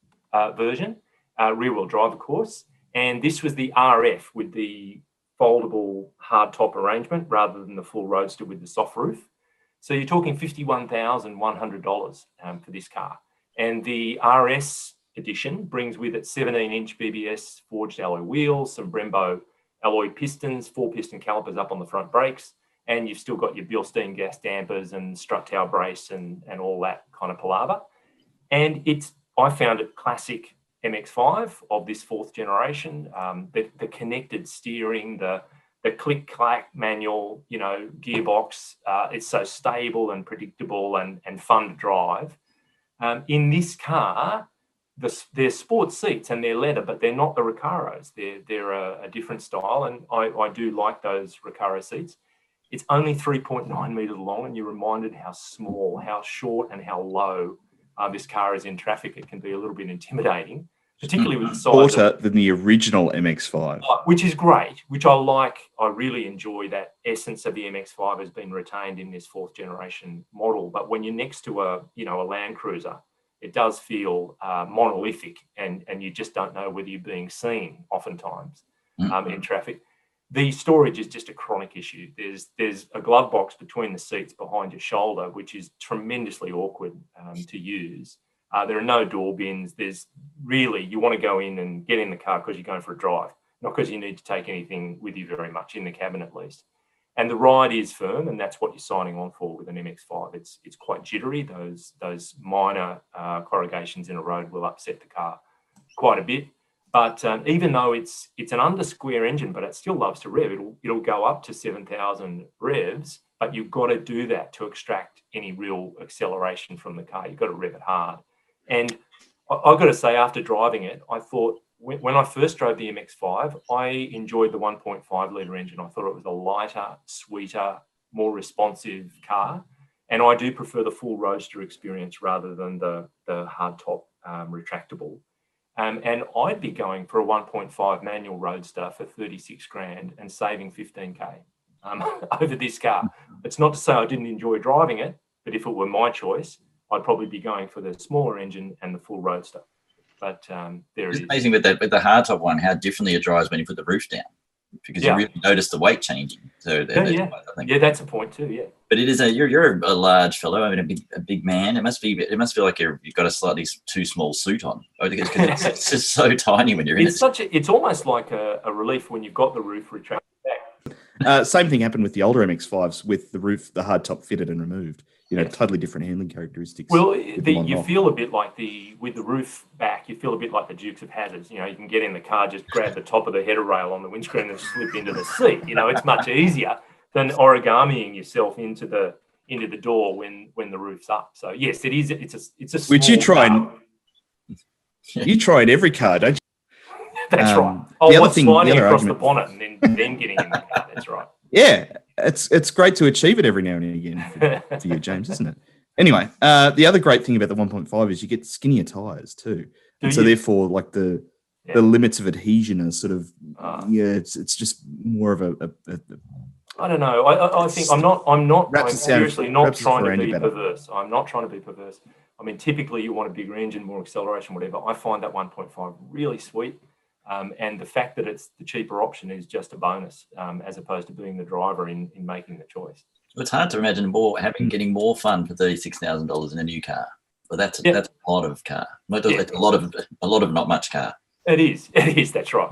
version, rear-wheel drive, of course. And this was the RF with the foldable hard-top arrangement rather than the full roadster with the soft roof. So you're talking $51,100 for this car. And the RS edition brings with it 17-inch BBS forged alloy wheels, some Brembo alloy pistons, 4-piston calipers up on the front brakes, and you've still got your Bilstein gas dampers and strut tower brace and all that kind of palaver. And I found it classic MX-5 of this 4th generation. The connected steering, the click-clack manual, gearbox. It's so stable and predictable and fun to drive. In this car, they're sport seats and they're leather, but they're not the Recaros. They're a different style, and I do like those Recaro seats. It's only 3.9 meters long, and you're reminded how small, how short, and how low this car is in traffic. It can be a little bit intimidating, particularly with the size. Shorter than the original MX-5. Which is great, which I like. I really enjoy that essence of the MX-5 has been retained in this 4th generation model. But when you're next to a Land Cruiser, it does feel monolithic, and you just don't know whether you're being seen oftentimes in traffic. The storage is just a chronic issue. There's a glove box between the seats behind your shoulder, which is tremendously awkward to use. There are no door bins. You want to go in and get in the car because you're going for a drive, not because you need to take anything with you very much, in the cabin at least. And the ride is firm, and that's what you're signing on for with an MX-5. It's quite jittery. Those minor corrugations in a road will upset the car quite a bit. But even though it's an under-square engine, but it still loves to rev, it'll go up to 7,000 revs, but you've got to do that to extract any real acceleration from the car. You've got to rev it hard. And I've got to say, after driving it, I thought, when I first drove the MX-5, I enjoyed the 1.5-litre engine. I thought it was a lighter, sweeter, more responsive car. And I do prefer the full roadster experience rather than the hardtop retractable. And I'd be going for a 1.5 manual roadster for 36 grand and saving 15K over this car. It's not to say I didn't enjoy driving it, but if it were my choice, I'd probably be going for the smaller engine and the full roadster. But it's amazing with the hardtop one, how differently it drives when you put the roof down, because you really notice the weight changing. So that's a point too. Yeah, but it is you're a large fellow. I mean, a big man. It must feel like you've got a slightly too small suit on, because it's just so tiny when you're in it. It's almost like a relief when you've got the roof retracted back. Same thing happened with the older MX-5s with the roof, the hardtop fitted and removed. Totally different handling characteristics. Well, you feel a bit like with the roof back, you feel a bit like the Dukes of Hazzard. You can get in the car, just grab the top of the header rail on the windscreen and slip into the seat. It's much easier than origamiing yourself into the door when the roof's up. So yes, it is. It's a small which you try car. You try in every car, don't you? That's right. Sliding across the bonnet and then getting in the car. That's right. Yeah. It's great to achieve it every now and again for you, James, isn't it? Anyway, the other great thing about the 1.5 is you get skinnier tires too. So therefore, like the limits of adhesion are sort of it's just more of a I don't know. I think I'm seriously not trying to be perverse. I'm not trying to be perverse. I mean, typically you want a bigger engine, more acceleration, whatever. I find that 1.5 really sweet. And the fact that it's the cheaper option is just a bonus, as opposed to being the driver in making the choice. It's hard to imagine getting more fun for $36,000 in a new car. But that's a lot of car. It's a lot of not much car. It is. That's right.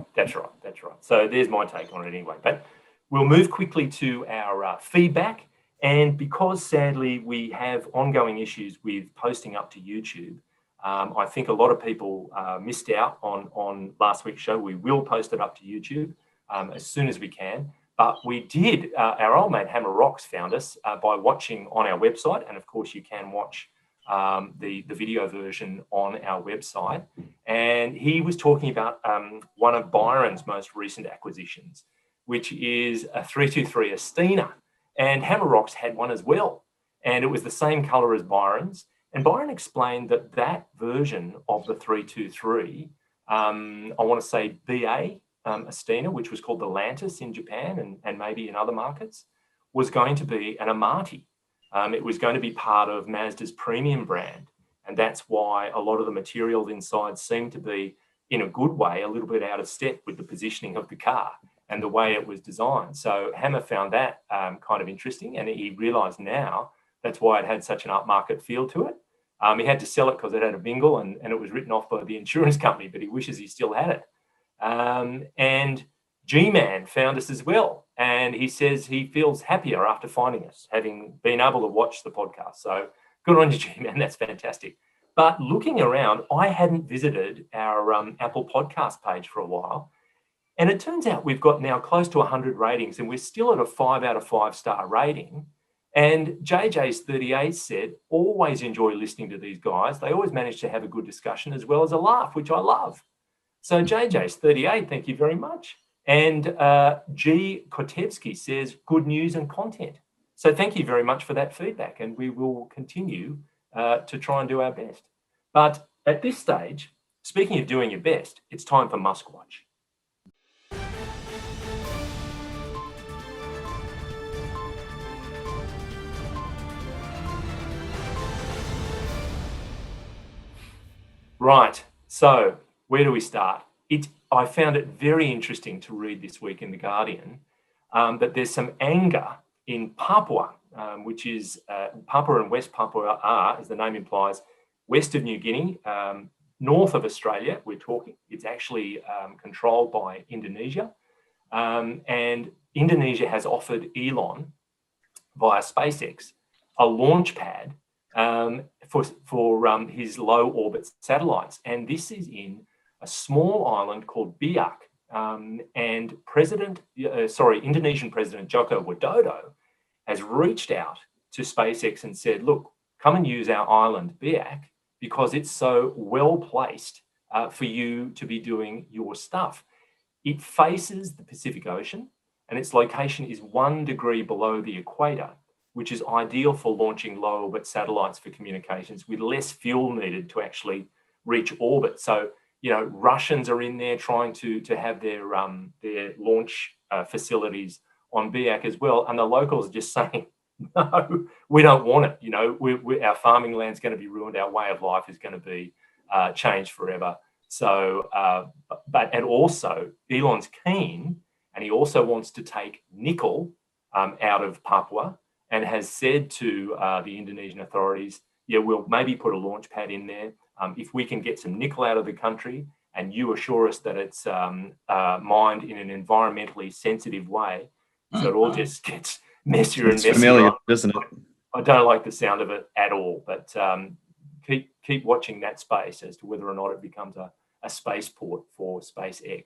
So there's my take on it anyway. But we'll move quickly to our feedback. And because sadly we have ongoing issues with posting up to YouTube, I think a lot of people missed out on last week's show. We will post it up to YouTube as soon as we can. But we did, our old mate Hammer Rocks found us by watching on our website. And of course, you can watch the video version on our website. And he was talking about one of Byron's most recent acquisitions, which is a 323 Estina. And Hammer Rocks had one as well. And it was the same color as Byron's. And Byron explained that version of the 323, I want to say BA Estina, which was called the Lantis in Japan and maybe in other markets, was going to be an Amati. It was going to be part of Mazda's premium brand. And that's why a lot of the materials inside seemed to be, in a good way, a little bit out of step with the positioning of the car and the way it was designed. So Hammer found that kind of interesting. And he realized now that's why it had such an upmarket feel to it. He had to sell it because it had a bingle and it was written off by the insurance company, but he wishes he still had it. And G-Man found us as well. And he says he feels happier after finding us, having been able to watch the podcast. So good on you, G-Man. That's fantastic. But looking around, I hadn't visited our Apple podcast page for a while. And it turns out we've got now close to 100 ratings and we're still at a 5 out of 5 star rating. And JJ's 38 said, always enjoy listening to these guys. They always manage to have a good discussion as well as a laugh, which I love. So JJ's 38, thank you very much. And G. Kotevsky says, good news and content. So thank you very much for that feedback. And we will continue to try and do our best. But at this stage, speaking of doing your best, it's time for MuskWatch. Right, so where do we start? I found it very interesting to read this week in The Guardian that there's some anger in Papua, which is Papua and West Papua are, as the name implies, west of New Guinea, north of Australia, we're talking. It's actually controlled by Indonesia. And Indonesia has offered Elon, via SpaceX, a launch pad for his low orbit satellites. And this is in a small island called Biak. And Indonesian President Joko Widodo has reached out to SpaceX and said, look, come and use our island Biak because it's so well placed for you to be doing your stuff. It faces the Pacific Ocean and its location is 1 degree below the equator, which is ideal for launching low orbit satellites for communications with less fuel needed to actually reach orbit. So, you know, Russians are in there trying to have their launch facilities on Biak as well. And the locals are just saying, no, we don't want it. You know, our farming land's going to be ruined. Our way of life is going to be changed forever. So, and also Elon's keen, and he also wants to take nickel out of Papua and has said to the Indonesian authorities, yeah, we'll maybe put a launch pad in there. If we can get some nickel out of the country and you assure us that it's mined in an environmentally sensitive way, so it all just gets messier and messier. Familiar, isn't it? I don't like the sound of it at all, but keep watching that space as to whether or not it becomes a spaceport for SpaceX.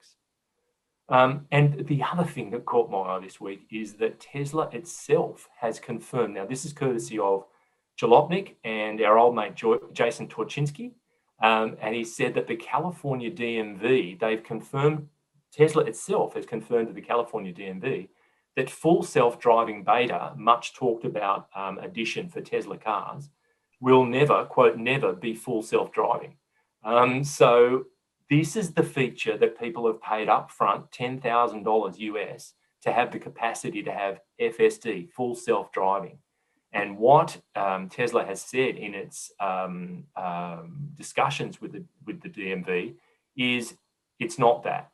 And the other thing that caught my eye this week is that Tesla itself has confirmed, now this is courtesy of Jalopnik and our old mate Jason Torchinsky, and he said that the California DMV, they've confirmed, Tesla itself has confirmed to the California DMV that full self-driving beta, much talked about addition for Tesla cars, will never, quote, never be full self-driving. So this is the feature that people have paid up front, $10,000 US, to have the capacity to have FSD, full self-driving. And what Tesla has said in its discussions with the DMV is it's not that.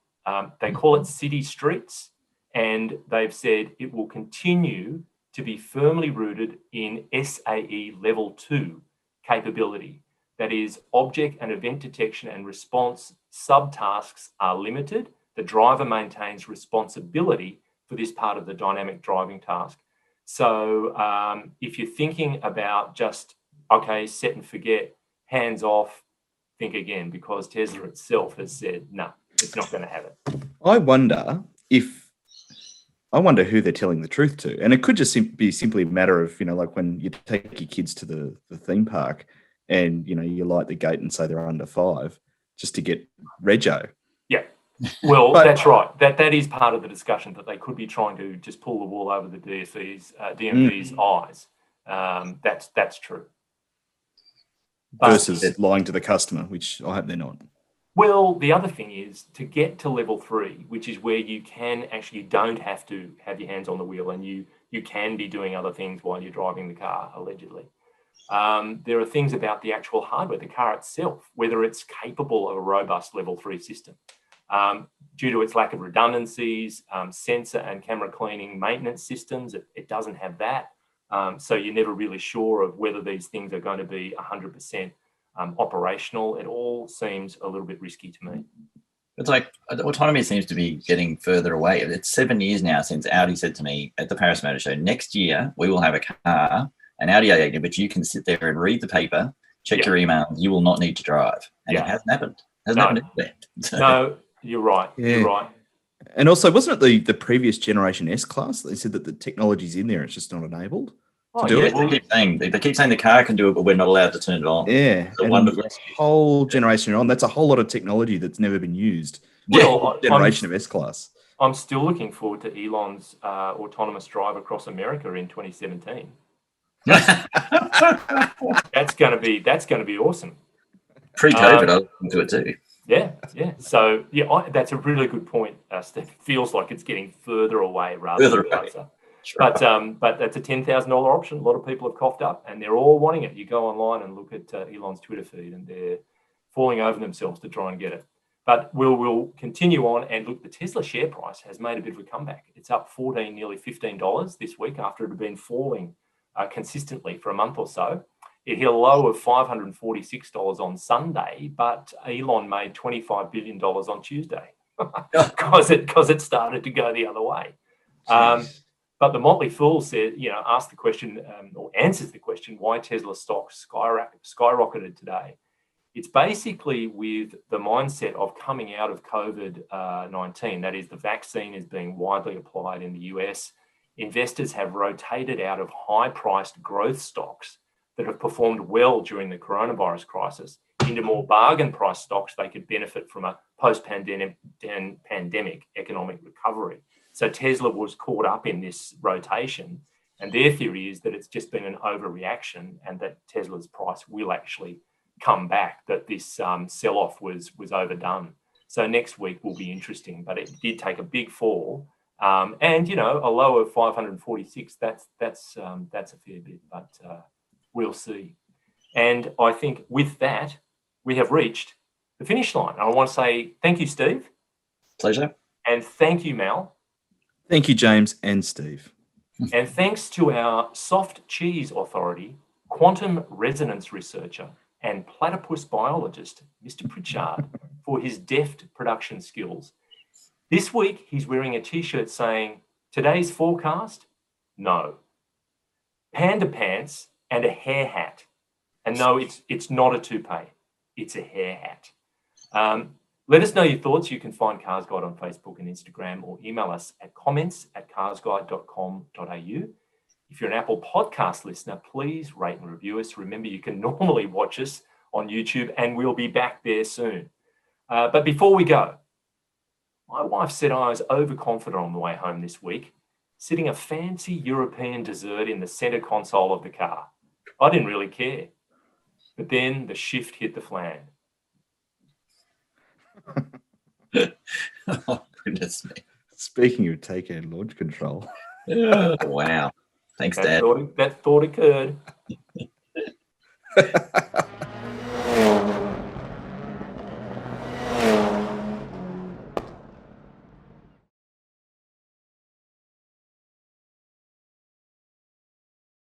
They call it City Streets, and they've said it will continue to be firmly rooted in SAE Level 2 capability. That is, object and event detection and response subtasks are limited. The driver maintains responsibility for this part of the dynamic driving task. So if you're thinking about just, okay, set and forget, hands off, think again, because Tesla itself has said, no, it's not going to have it. I wonder who they're telling the truth to. And it could just be simply a matter of, like when you take your kids to the theme park and, you light the gate and say they're under 5 just to get rego. Yeah. Well, that's right. That is part of the discussion, that they could be trying to just pull the wool over the DMV's eyes. That's true. Versus lying to the customer, which I hope they're not. Well, the other thing is to get to level 3, which is where you don't have to have your hands on the wheel, and you can be doing other things while you're driving the car, allegedly. There are things about the actual hardware, the car itself, whether it's capable of a robust level 3 system. Due to its lack of redundancies, sensor and camera cleaning maintenance systems, it doesn't have that. So you're never really sure of whether these things are going to be 100% operational. It all seems a little bit risky to me. It's like autonomy seems to be getting further away. It's 7 years now since Audi said to me at the Paris Motor Show, next year we will have a car, an Audi A8, but you can sit there and read the paper, check your email, you will not need to drive. And it hasn't happened. It hasn't happened yet. No, you're right. Yeah. You're right. And also, wasn't it the previous generation S-Class? They said that the technology's in there, it's just not enabled to do it. They keep saying the car can do it, but we're not allowed to turn it on. Yeah, it's a wonderful whole generation on. That's a whole lot of technology that's never been used. Well, generation of S-Class. I'm still looking forward to Elon's autonomous drive across America in 2017. That's going to be awesome. Pre-COVID, I'll listen to it too. Yeah. So that's a really good point, Steve. It feels like it's getting further away rather than closer. But that's a $10,000 option. A lot of people have coughed up, and they're all wanting it. You go online and look at Elon's Twitter feed, and they're falling over themselves to try and get it. But we'll continue on, and look, the Tesla share price has made a bit of a comeback. It's up $14, nearly $15 this week after it had been falling consistently for a month or so. It hit a low of $546 on Sunday, but Elon made $25 billion on Tuesday because it started to go the other way. But the Motley Fool said, asked the question or answers the question why Tesla stock skyrocketed today. It's basically with the mindset of coming out of COVID-19. That is, the vaccine is being widely applied in the US. Investors have rotated out of high-priced growth stocks that have performed well during the coronavirus crisis into more bargain price stocks they could benefit from a post-pandemic economic recovery. So Tesla was caught up in this rotation, and their theory is that it's just been an overreaction and that Tesla's price will actually come back, that this sell-off was overdone. So next week will be interesting, but it did take a big fall. And, a low of 546, that's a fair bit, but we'll see. And I think with that, we have reached the finish line. I want to say thank you, Steve. Pleasure. And thank you, Mal. Thank you, James and Steve. And thanks to our soft cheese authority, quantum resonance researcher and platypus biologist, Mr. Pritchard, for his deft production skills. This week, he's wearing a T-shirt saying, today's forecast, no. Panda pants and a hair hat. And no, it's not a toupee. It's a hair hat. Let us know your thoughts. You can find CarsGuide on Facebook and Instagram, or email us at comments@carsguide.com.au. If you're an Apple podcast listener, please rate and review us. Remember, you can normally watch us on YouTube, and we'll be back there soon. But before we go, my wife said I was overconfident on the way home this week, sitting a fancy European dessert in the center console of the car. I didn't really care. But then the shift hit the fan. Oh, goodness me. Speaking of Taycan launch control. Wow. Thanks, Dad. That thought occurred.